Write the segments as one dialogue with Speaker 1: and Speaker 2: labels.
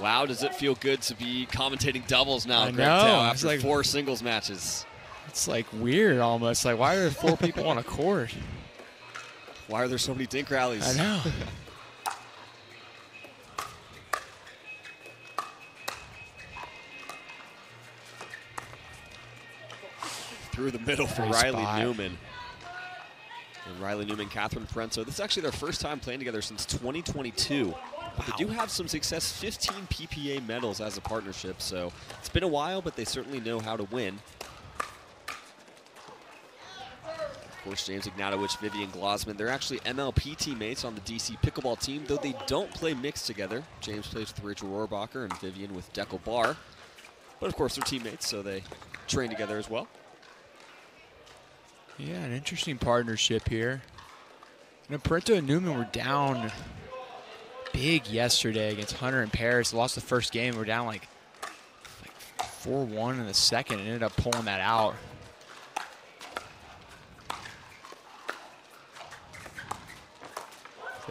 Speaker 1: Wow, does it feel good to be commentating doubles now,
Speaker 2: I
Speaker 1: Greg
Speaker 2: know.
Speaker 1: Tao, after
Speaker 2: like
Speaker 1: 4 singles matches?
Speaker 2: It's like weird almost. Like, why are there 4 people on a court?
Speaker 1: Why are there so many dink rallies?
Speaker 2: I know.
Speaker 1: Through the middle for
Speaker 2: Great
Speaker 1: Riley
Speaker 2: spot.
Speaker 1: Newman. And Riley Newman, Catherine Parenteau. This is actually their first time playing together since 2022. But they do have some success, 15 PPA medals as a partnership, so it's been a while, but they certainly know how to win. Of course, James Ignatowich, Vivian Glozman, they're actually MLP teammates on the DC Pickleball team, though they don't play mixed together. James plays with Rachel Rohrbacher and Vivian with Deckel Barr. But of course, they're teammates, so they train together as well.
Speaker 2: Yeah, an interesting partnership here. You know, Parenteau and Newman were down big yesterday against Hunter and Paris. Lost the first game. We're down like 4-1 in the second and ended up pulling that out.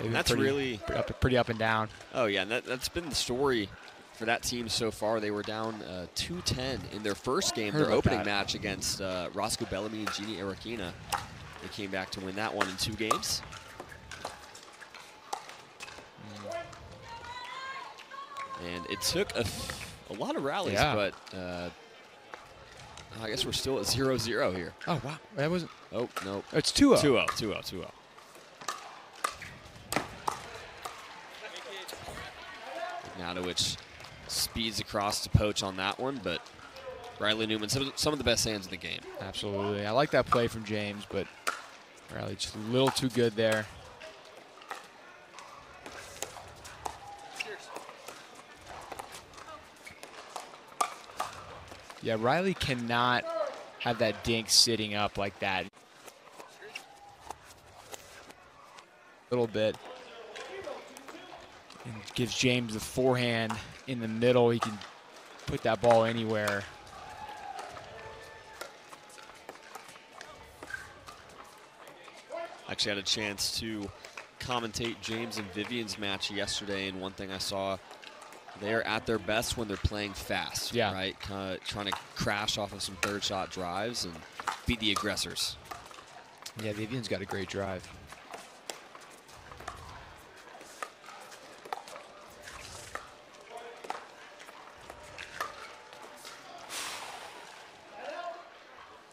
Speaker 1: That's really
Speaker 2: pretty up and down.
Speaker 1: Oh yeah, and that's been the story for that team so far. They were down 2-10 in their first game, their opening match against Roscoe Bellamy and Jeannie Arakina. They came back to win that one in 2 games. And it took a lot of rallies, but I guess we're still at 0-0 here.
Speaker 2: Oh, wow. That wasn't.
Speaker 1: Oh, no.
Speaker 2: It's 2-0.
Speaker 1: 2-0. Ignatowich speeds across to poach on that one, but Riley Newman, some of the best hands in the game.
Speaker 2: Absolutely. I like that play from James, but Riley just a little too good there. Yeah, Riley cannot have that dink sitting up like that. A little bit. And gives James the forehand in the middle. He can put that ball anywhere.
Speaker 1: Actually had a chance to commentate James and Vivian's match yesterday, and one thing I saw, they're at their best when they're playing fast, right? Kind of trying to crash off of some third shot drives and beat the aggressors.
Speaker 2: Yeah, Vivian's got a great drive.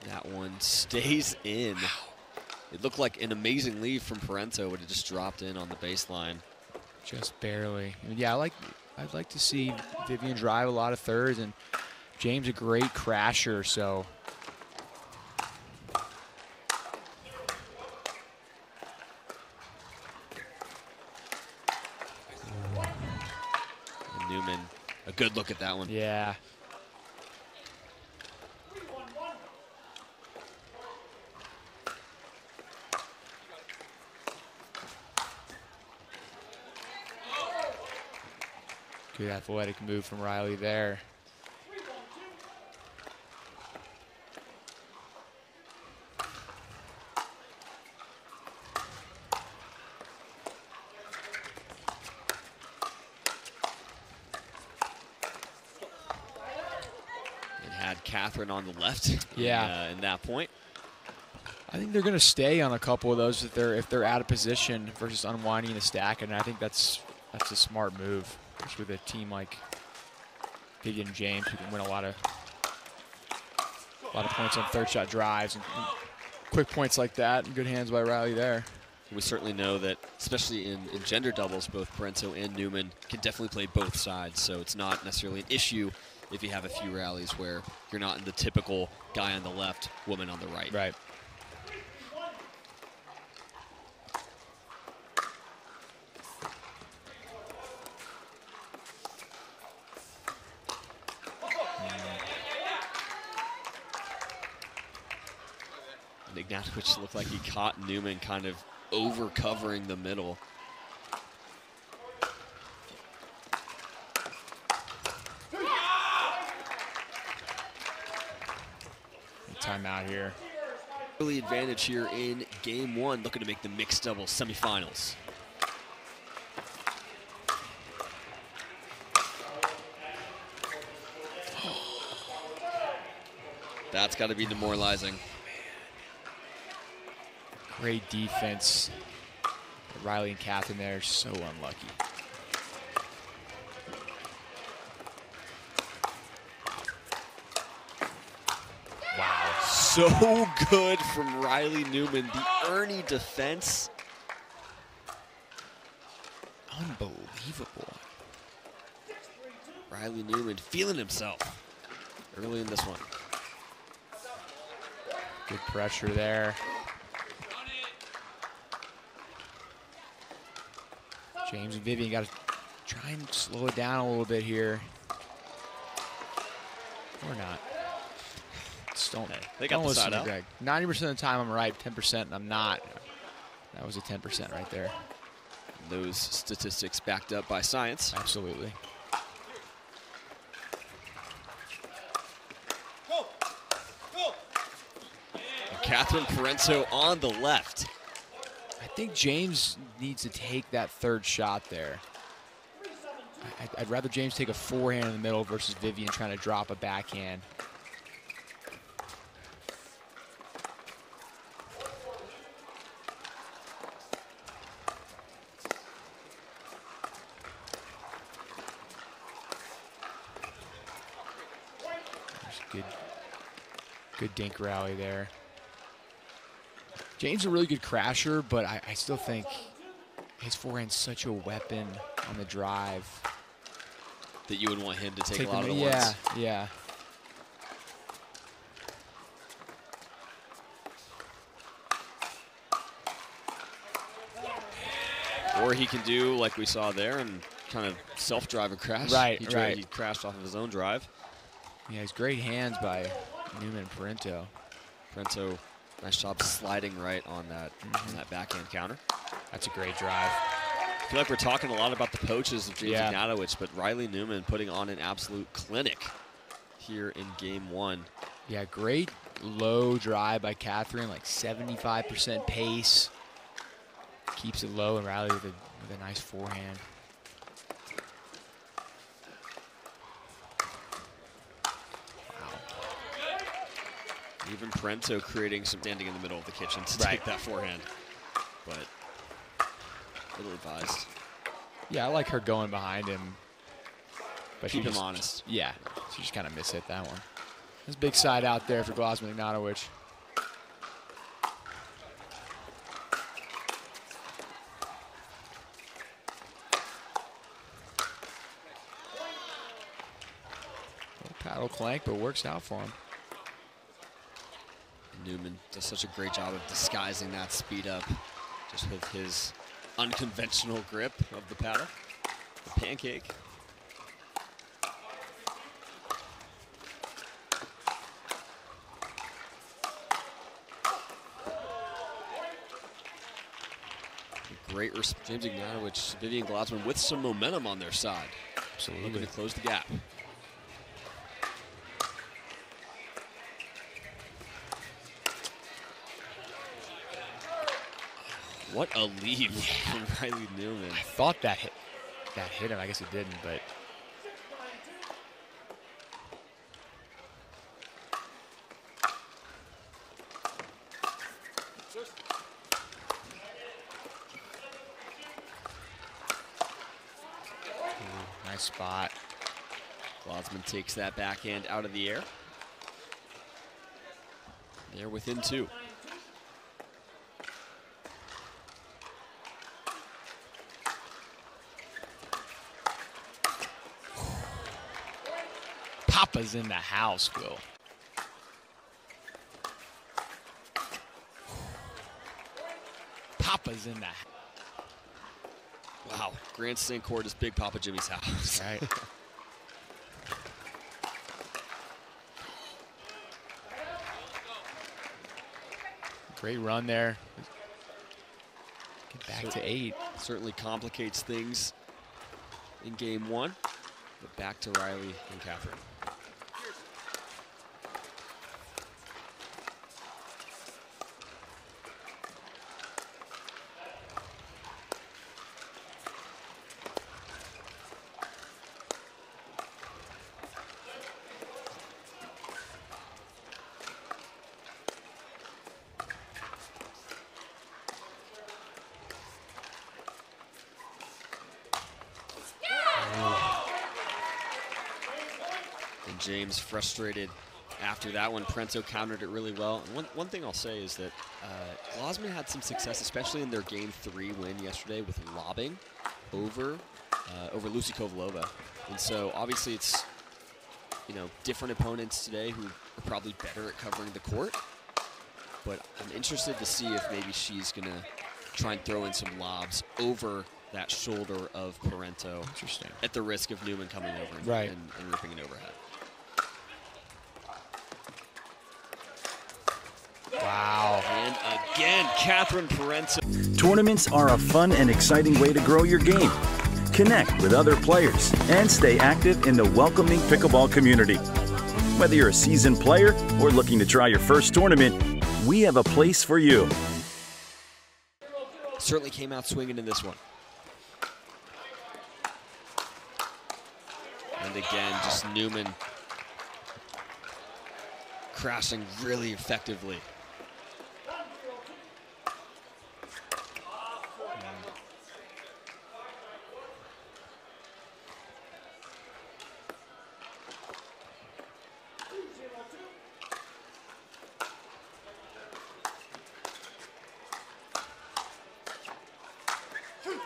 Speaker 1: That one stays in. It looked like an amazing lead from Parenteau, but it just dropped in on the baseline.
Speaker 2: Just barely. Yeah, I'd like to see Vivian drive a lot of thirds, and James a great crasher, so.
Speaker 1: And Newman, a good look at that one.
Speaker 2: Yeah. Good athletic move from Riley there.
Speaker 1: And had Catherine on the left in that point.
Speaker 2: I think they're going to stay on a couple of those if they're out of position versus unwinding the stack, and I think that's a smart move. With a team like Vivian and James, who can win a lot of points on third shot drives and quick points like that, and good hands by Riley there.
Speaker 1: We certainly know that, especially in gender doubles, both Parenteau and Newman can definitely play both sides, so it's not necessarily an issue if you have a few rallies where you're not in the typical guy on the left, woman on the right.
Speaker 2: Right.
Speaker 1: Ignatowich looked like he caught Newman kind of over covering the middle.
Speaker 2: Timeout here.
Speaker 1: Early advantage here in game 1, looking to make the mixed doubles semifinals. That's got to be demoralizing.
Speaker 2: Great defense. Riley and Catherine there, so unlucky.
Speaker 1: Wow, so good from Riley Newman. The Ernie defense.
Speaker 2: Unbelievable.
Speaker 1: Riley Newman feeling himself early in this one.
Speaker 2: Good pressure there. James and Vivian got to try and slow it down a little bit here. Or not. Just don't.
Speaker 1: Hey, they got the side out.
Speaker 2: Greg. 90% of the time I'm right, 10% I'm not. That was a 10% right there.
Speaker 1: Those statistics backed up by science.
Speaker 2: Absolutely.
Speaker 1: And Catherine Parenteau on the left.
Speaker 2: I think James needs to take that third shot there. I'd rather James take a forehand in the middle versus Vivian trying to drop a backhand. Good dink rally there. James is a really good crasher, but I still think his forehand's such a weapon on the drive.
Speaker 1: That you would want him to take a lot of the ones.
Speaker 2: Yeah.
Speaker 1: Or he can do like we saw there and kind of self-drive and crash.
Speaker 2: Right.
Speaker 1: He crashed off of his own drive.
Speaker 2: Yeah, it's great hands by Newman and Parenteau.
Speaker 1: Parenteau, nice job sliding right on that, on that backhand counter.
Speaker 2: That's a great drive.
Speaker 1: I feel like we're talking a lot about the poaches of James Ignatowich, but Riley Newman putting on an absolute clinic here in game one.
Speaker 2: Yeah, great low drive by Catherine, like 75% pace. Keeps it low, and Riley with a nice forehand.
Speaker 1: Even Parenteau creating some standing in the middle of the kitchen to take that forehand. But little advised.
Speaker 2: Yeah, I like her going behind him. But
Speaker 1: keep him honest.
Speaker 2: Yeah, she just kind of mishit that one. There's a big side out there for Glozman Ignatowich. Paddle clank, but works out for him.
Speaker 1: Newman does such a great job of disguising that speed up just with his unconventional grip of the paddle. The pancake. Great James Ignatowich, Vivian Glozman with some momentum on their side.
Speaker 2: Absolutely.
Speaker 1: Looking to close the gap. What a lead from Riley Newman.
Speaker 2: I thought that hit him. I guess it didn't, but nice spot.
Speaker 1: Glozman takes that backhand out of the air. They're within two.
Speaker 2: Papa's in the house, Will. Papa's in the house.
Speaker 1: Wow, Grandstand Court is Big Papa Jimmy's house.
Speaker 2: Right. Great run there. Get back to 8.
Speaker 1: Certainly complicates things in game one. But back to Riley and Catherine. James frustrated after that one. Parenteau countered it really well. And one thing I'll say is that Glozman had some success, especially in their Game 3 win yesterday, with lobbing over Lucy Kovalova. And so obviously it's, you know, different opponents today who are probably better at covering the court. But I'm interested to see if maybe she's going to try and throw in some lobs over that shoulder of Parenteau.
Speaker 2: Interesting.
Speaker 1: At the risk of Newman coming over and ripping it overhead.
Speaker 2: Wow.
Speaker 1: And again, Catherine Parenteau.
Speaker 3: Tournaments are a fun and exciting way to grow your game. Connect with other players and stay active in the welcoming pickleball community. Whether you're a seasoned player or looking to try your first tournament, we have a place for you.
Speaker 1: Certainly came out swinging in this one. And again, just Newman crashing really effectively.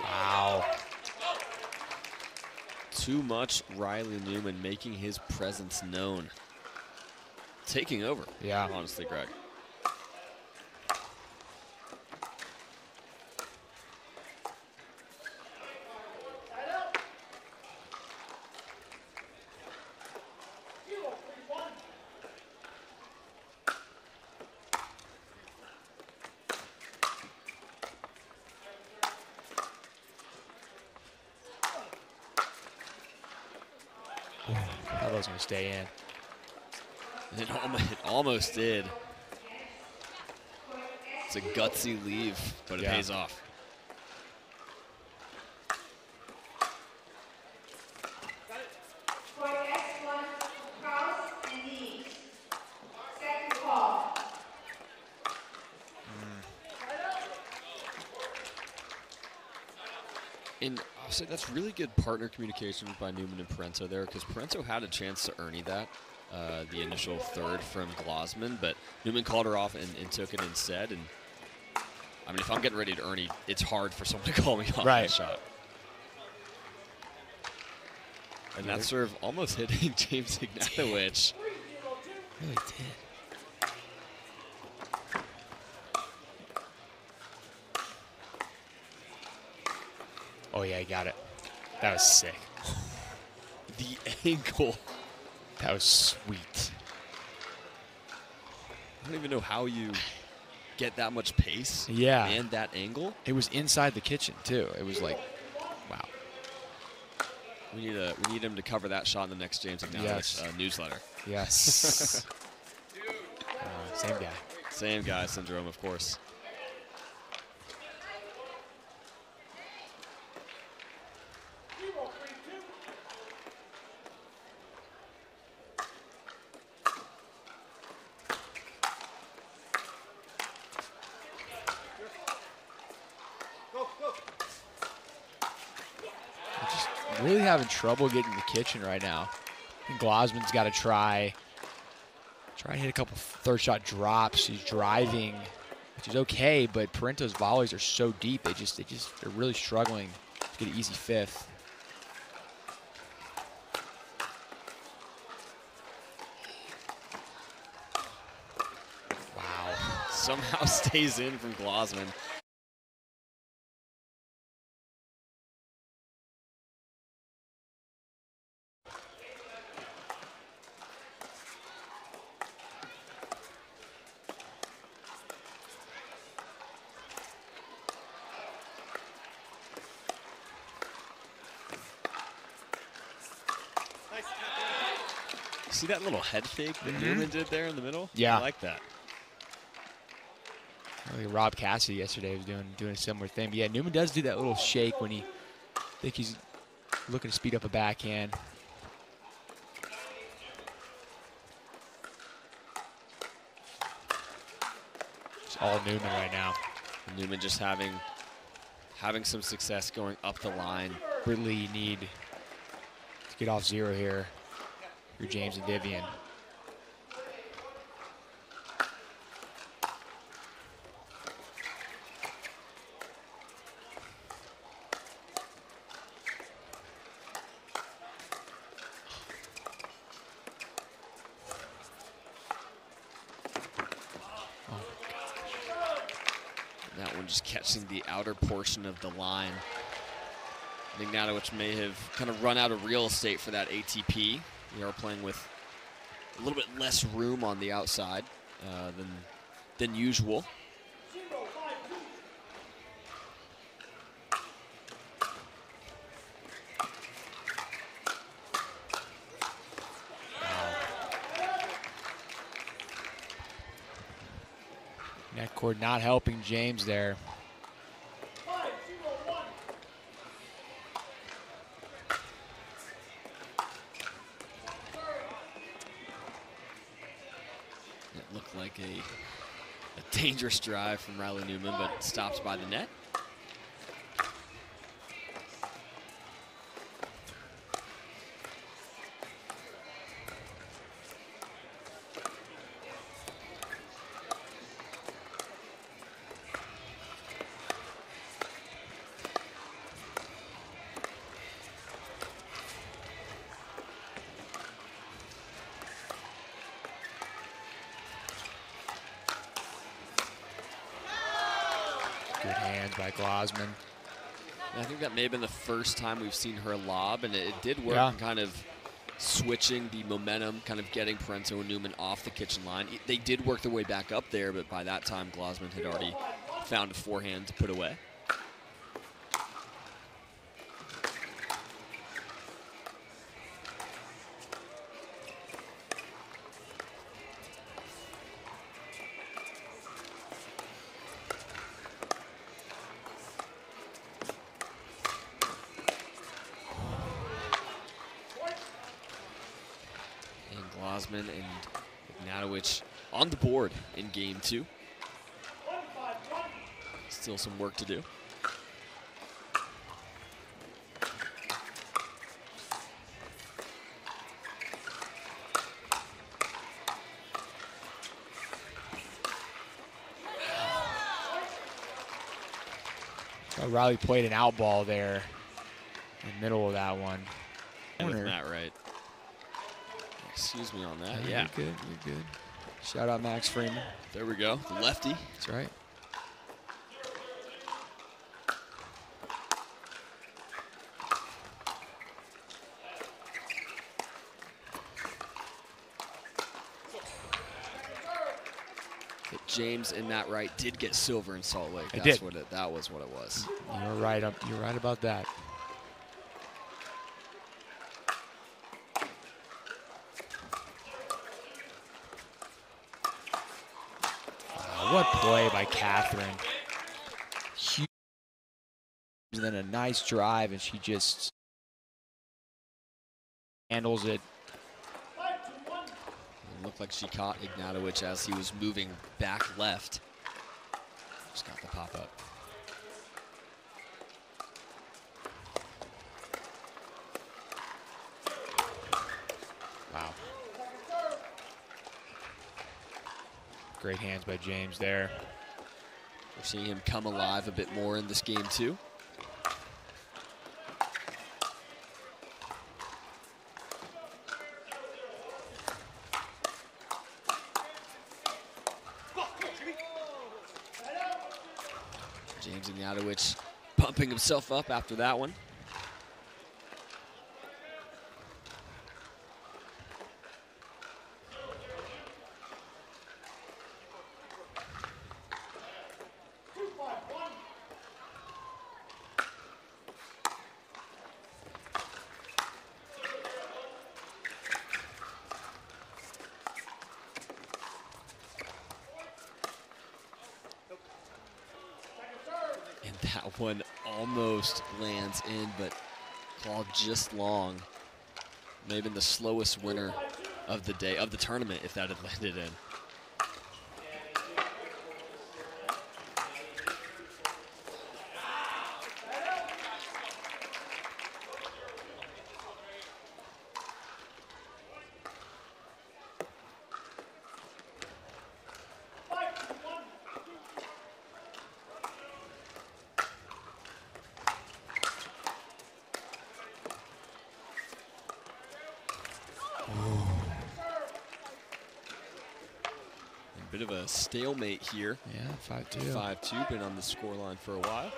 Speaker 2: Wow.
Speaker 1: Too much Riley Newman making his presence known. Taking over,
Speaker 2: yeah,
Speaker 1: honestly, Greg.
Speaker 2: That was going to stay in.
Speaker 1: It almost did. It's a gutsy leave, but it pays off. And I'll say that's really good partner communication by Newman and Parenteau there, because Parenteau had a chance to Ernie that, the initial third from Glozman, but Newman called her off and took it instead. And I mean, if I'm getting ready to Ernie, it's hard for someone to call me off that shot. And that serve almost hitting James Ignatowich.
Speaker 2: Really did. Oh, yeah, he got it. That was sick.
Speaker 1: The ankle.
Speaker 2: That was sweet.
Speaker 1: I don't even know how you get that much pace and that angle.
Speaker 2: It was inside the kitchen, too. It was like, wow.
Speaker 1: We need him to cover that shot in the next James Ignatowich newsletter.
Speaker 2: Yes. Same guy.
Speaker 1: Same guy syndrome, of course.
Speaker 2: Really having trouble getting in the kitchen right now. I think Glozman's got to try and hit a couple third shot drops. He's driving, which is okay, but Parenteau's volleys are so deep. They're really struggling to get an easy fifth.
Speaker 1: Wow. Somehow stays in from Glozman. See that little head fake that Newman did there in the middle?
Speaker 2: Yeah.
Speaker 1: I like that.
Speaker 2: I think Rob Cassidy yesterday was doing a similar thing. But yeah, Newman does do that little shake when he think he's looking to speed up a backhand. It's all Newman right now.
Speaker 1: Newman just having some success going up the line.
Speaker 2: Really need to get off zero here. for James and Vivian.
Speaker 1: That one just catching the outer portion of the line. Ignatowich may have kind of run out of real estate for that ATP. We are playing with a little bit less room on the outside than usual.
Speaker 2: Net cord not helping James there.
Speaker 1: It looked like a dangerous drive from Riley Newman, but stopped by the net.
Speaker 2: Good hands by Glozman.
Speaker 1: I think that may have been the first time we've seen her lob, and it did work in kind of switching the momentum, kind of getting Parenteau and Newman off the kitchen line. They did work their way back up there, but by that time, Glozman had already found a forehand to put away. Glozman and Ignatowich on the board in game 2. Still some work to do.
Speaker 2: Riley played an out ball there in the middle of that one.
Speaker 1: With Matt right. Excuse me on that. Yeah.
Speaker 2: You're good. You're good. Shout out Max Freeman.
Speaker 1: There we go. The lefty.
Speaker 2: That's right.
Speaker 1: But James and Matt Wright did get silver in Salt Lake.
Speaker 2: That
Speaker 1: was what it was.
Speaker 2: You're right. You're right about that. What play by Catherine. Huge. And then a nice drive, and she just handles it.
Speaker 1: It looked like she caught Ignatowich as he was moving back left. Just got the pop up.
Speaker 2: Wow. Great hands by James there.
Speaker 1: We're seeing him come alive a bit more in this game too. James Ignatowich pumping himself up after that one. That one almost lands in, but clawed just long. May have been the slowest winner of the day, of the tournament, if that had landed in. A bit of a stalemate here.
Speaker 2: Yeah, 5-2.
Speaker 1: 5-2, been on the scoreline for a while.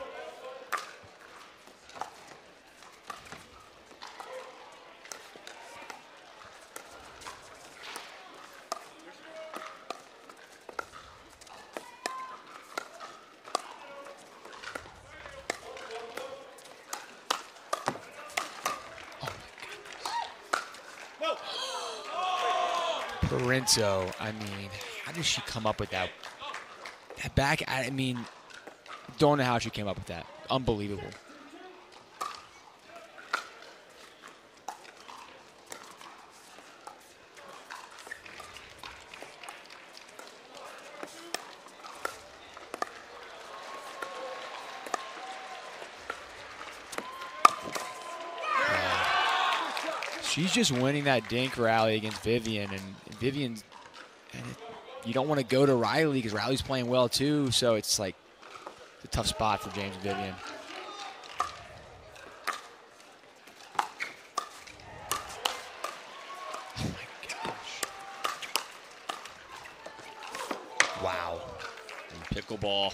Speaker 2: Parenteau, I mean, how does she come up with that? That back, I mean, don't know how she came up with that. Unbelievable. She's just winning that dink rally against Vivian, and Vivian's, you don't want to go to Riley because Riley's playing well too, so it's like it's a tough spot for James and Vivian. Oh my gosh. Wow.
Speaker 1: And pickleball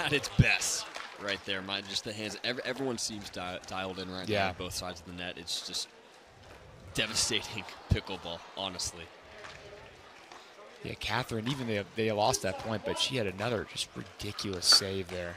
Speaker 1: at its best right there. Just the hands. Everyone seems dialed in right now on both sides of the net. It's just devastating pickleball, honestly.
Speaker 2: Yeah, Catherine, even they lost that point, but she had another just ridiculous save there.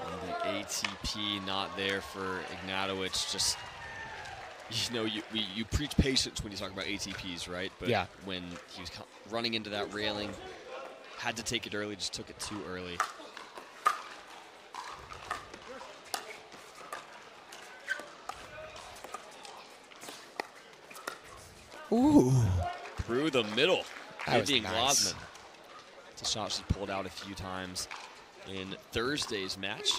Speaker 1: And the ATP not there for Ignatowich. Just, you know, you preach patience when you talk about ATPs, right? But
Speaker 2: yeah,
Speaker 1: when he was running into that railing, had to take it early, just took it too early.
Speaker 2: Ooh.
Speaker 1: Through the middle. Vivian
Speaker 2: nice.
Speaker 1: Glozman. It's a shot she pulled out a few times in Thursday's match.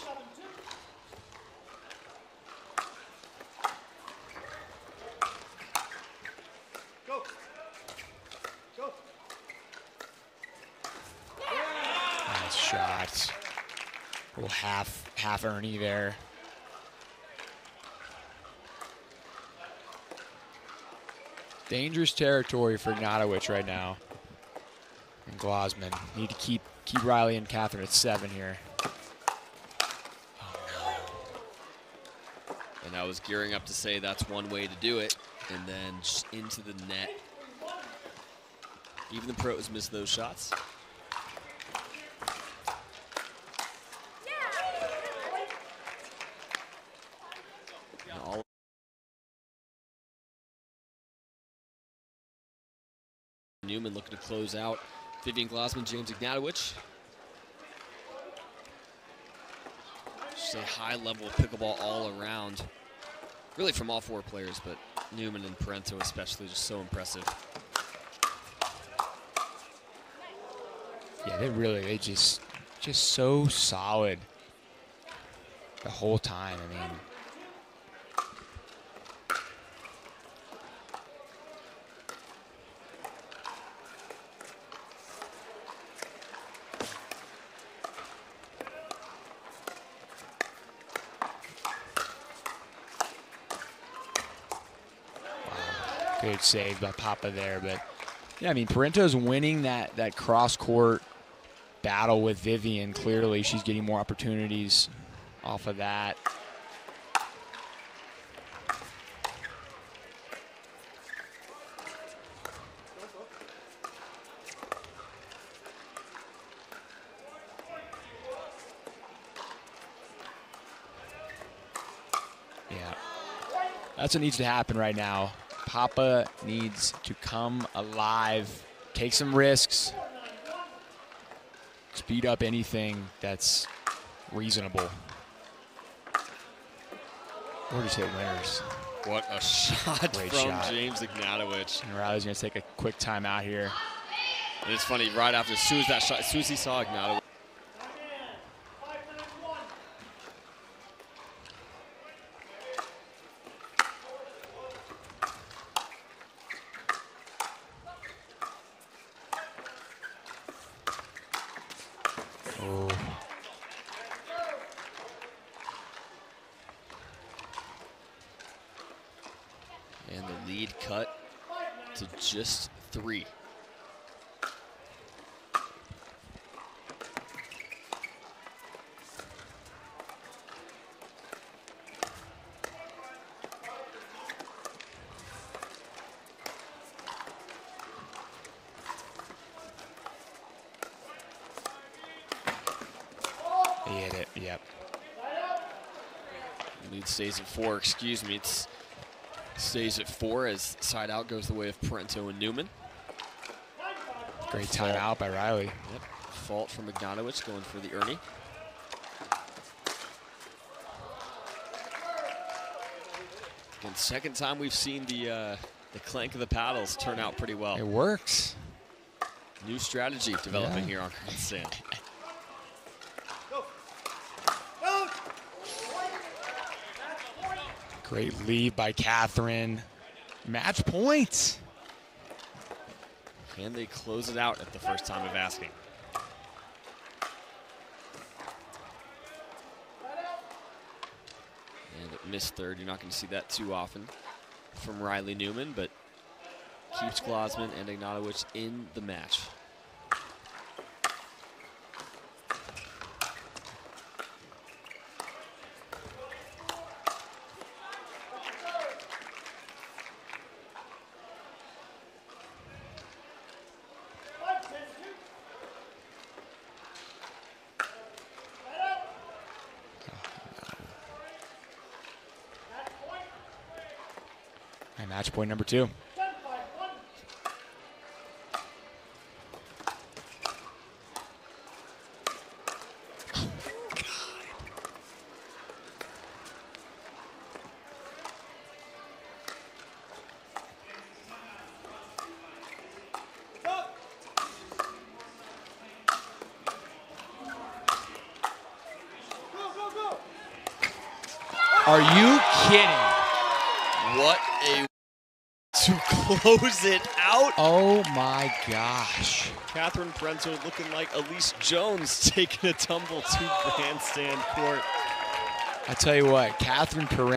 Speaker 2: Shot. A little half Ernie there. Dangerous territory for Ignatowich right now. And Glozman need to keep Riley and Catherine at 7 here. Oh no.
Speaker 1: And I was gearing up to say that's one way to do it, and then just into the net. Even the pros miss those shots. Newman looking to close out. Vivian Glozman, James Ignatowich. Just a high level of pickleball all around. Really from all 4 players, but Newman and Parenteau especially just so impressive.
Speaker 2: Yeah, they just so solid the whole time. I mean, good save by Papa there, but yeah, I mean, Parenteau's winning that cross-court battle with Vivian. Clearly, she's getting more opportunities off of that. Yeah, that's what needs to happen right now. Papa needs to come alive, take some risks, speed up anything that's reasonable, or just hit winners.
Speaker 1: What a shot
Speaker 2: Great
Speaker 1: from
Speaker 2: shot.
Speaker 1: James Ignatowich.
Speaker 2: And Riley's going to take a quick timeout here.
Speaker 1: And it's funny, right after, as soon as that shot, as soon as he saw Ignatowich, The lead cut to just 3.
Speaker 2: He hit it, yep.
Speaker 1: Lead stays at 4, excuse me. It stays at 4 as side out goes the way of Parenteau and Newman.
Speaker 2: Great timeout by Riley.
Speaker 1: Yep, fault from Ignatowich going for the Ernie. Again, second time we've seen the clank of the paddles turn out pretty well.
Speaker 2: It works.
Speaker 1: New strategy developing here on Grandstand.
Speaker 2: Great lead by Catherine. Match point.
Speaker 1: Can they close it out at the first time of asking? And it missed third. You're not going to see that too often from Riley Newman, but keeps Glozman and Ignatowich in the match.
Speaker 2: And match point number 2. Are you kidding?
Speaker 1: What a to close it out.
Speaker 2: Oh my gosh.
Speaker 1: Catherine Parenteau looking like Elise Jones taking a tumble to grandstand court.
Speaker 2: I tell you what, Catherine Parenteau